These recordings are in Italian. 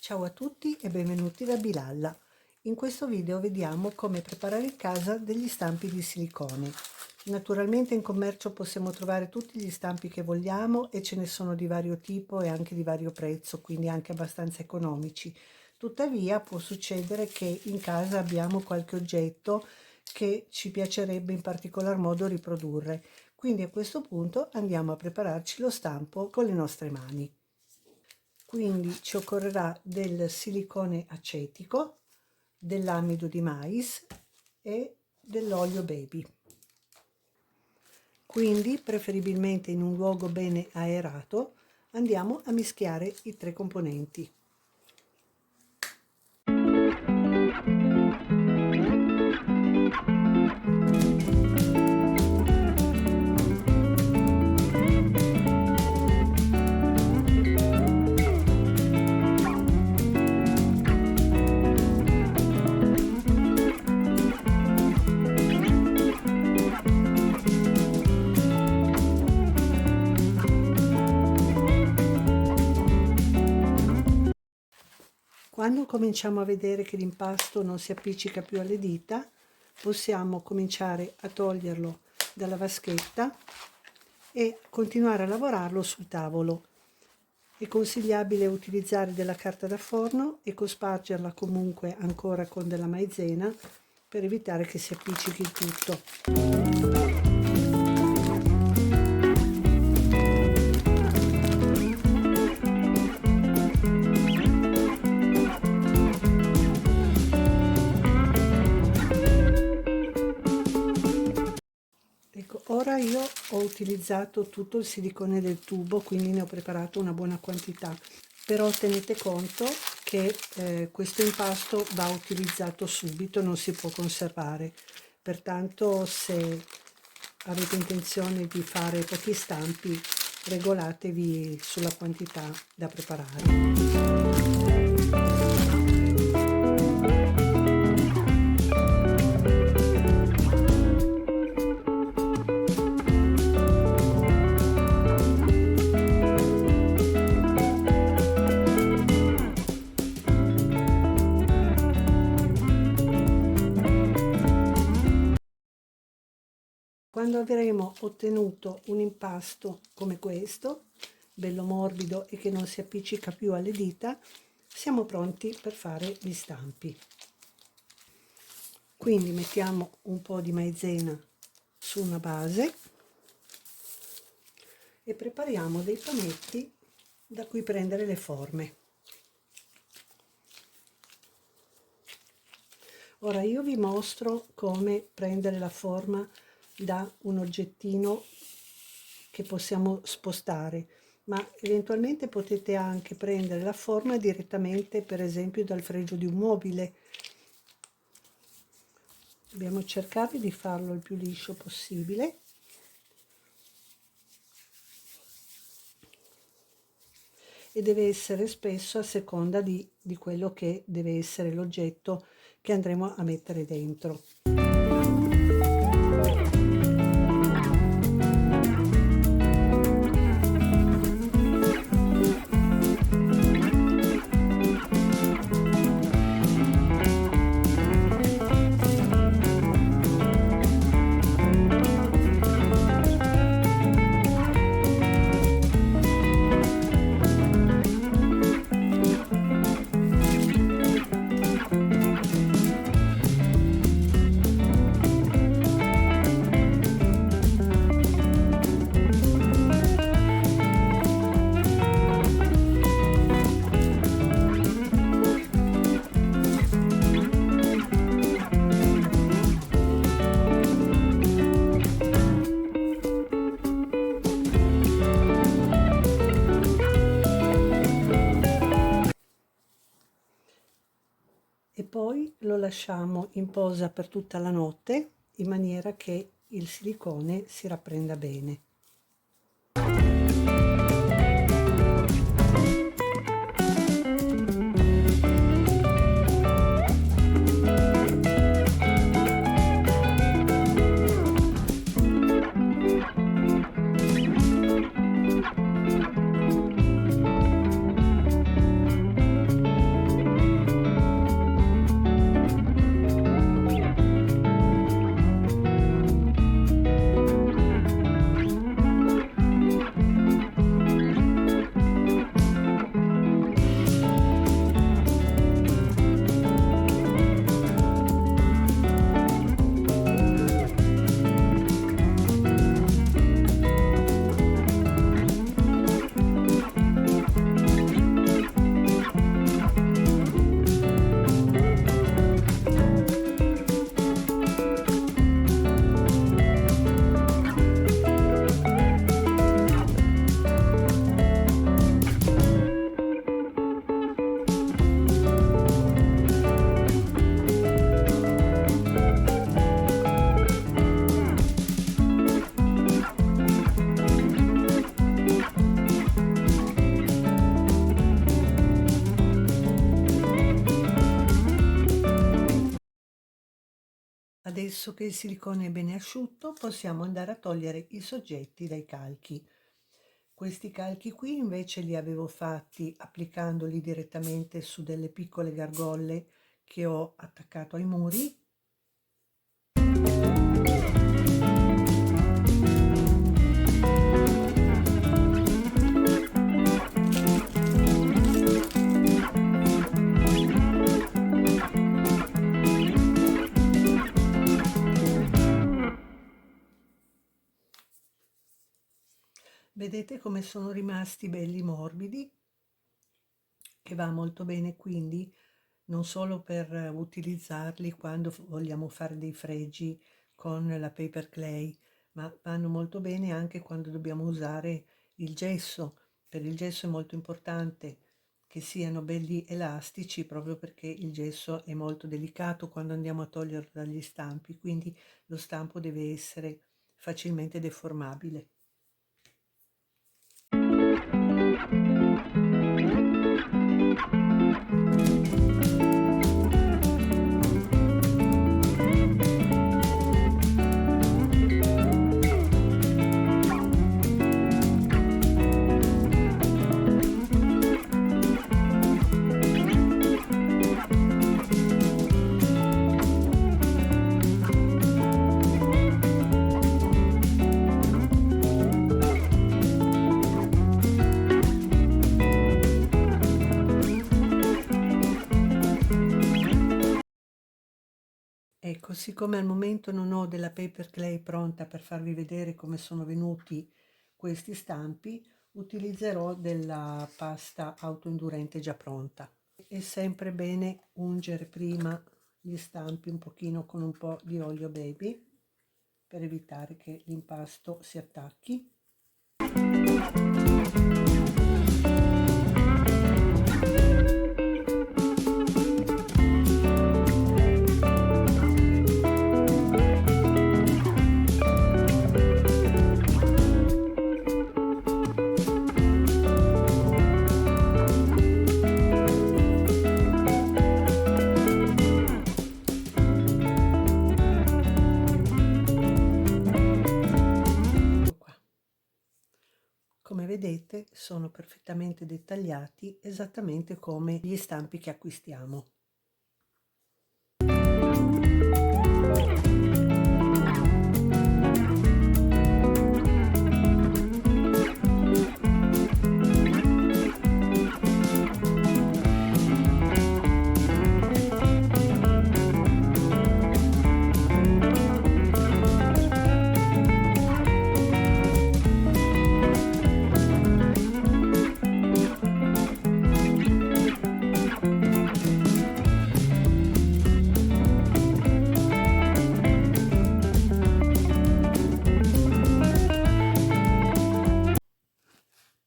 Ciao a tutti e benvenuti da Bilalla. In questo video vediamo come preparare in casa degli stampi di silicone. Naturalmente in commercio possiamo trovare tutti gli stampi che vogliamo e ce ne sono di vario tipo e anche di vario prezzo, quindi anche abbastanza economici. Tuttavia può succedere che in casa abbiamo qualche oggetto che ci piacerebbe in particolar modo riprodurre. Quindi a questo punto andiamo a prepararci lo stampo con le nostre mani. Quindi ci occorrerà del silicone acetico, dell'amido di mais e dell'olio baby. Quindi, preferibilmente in un luogo bene aerato, andiamo a mischiare i tre componenti. Quando cominciamo a vedere che l'impasto non si appiccica più alle dita, possiamo cominciare a toglierlo dalla vaschetta e continuare a lavorarlo sul tavolo. È consigliabile utilizzare della carta da forno e cospargerla comunque ancora con della maizena per evitare che si appiccichi il tutto. Ecco, ora io ho utilizzato tutto il silicone del tubo, quindi ne ho preparato una buona quantità, però tenete conto che questo impasto va utilizzato subito, non si può conservare, pertanto se avete intenzione di fare pochi stampi, regolatevi sulla quantità da preparare. Quando avremo ottenuto un impasto come questo, bello morbido e che non si appiccica più alle dita, siamo pronti per fare gli stampi. Quindi mettiamo un po' di maizena su una base e prepariamo dei panetti da cui prendere le forme. Ora io vi mostro come prendere la forma da un oggettino che possiamo spostare, ma eventualmente potete anche prendere la forma direttamente, per esempio dal fregio di un mobile. Dobbiamo cercare di farlo il più liscio possibile. E deve essere spesso a seconda di quello che deve essere l'oggetto che andremo a mettere dentro. E poi lo lasciamo in posa per tutta la notte in maniera che il silicone si rapprenda bene. Adesso che il silicone è bene asciutto, possiamo andare a togliere i soggetti dai calchi. Questi calchi qui invece li avevo fatti applicandoli direttamente su delle piccole gargolle che ho attaccato ai muri. Vedete come sono rimasti belli morbidi, che va molto bene quindi non solo per utilizzarli quando vogliamo fare dei fregi con la paper clay, ma vanno molto bene anche quando dobbiamo usare il gesso. Per il gesso è molto importante che siano belli elastici, proprio perché il gesso è molto delicato quando andiamo a toglierlo dagli stampi, quindi lo stampo deve essere facilmente deformabile. Ecco, siccome al momento non ho della paper clay pronta per farvi vedere come sono venuti questi stampi, utilizzerò della pasta autoindurente già pronta. È sempre bene ungere prima gli stampi un pochino con un po' di olio baby per evitare che l'impasto si attacchi. Come vedete sono perfettamente dettagliati, esattamente come gli stampi che acquistiamo.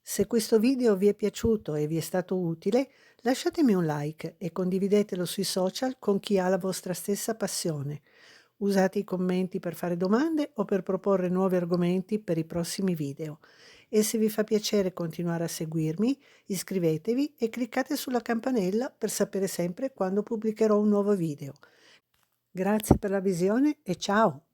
Se questo video vi è piaciuto e vi è stato utile, lasciatemi un like e condividetelo sui social con chi ha la vostra stessa passione. Usate i commenti per fare domande o per proporre nuovi argomenti per i prossimi video. E se vi fa piacere continuare a seguirmi, iscrivetevi e cliccate sulla campanella per sapere sempre quando pubblicherò un nuovo video. Grazie per la visione e ciao!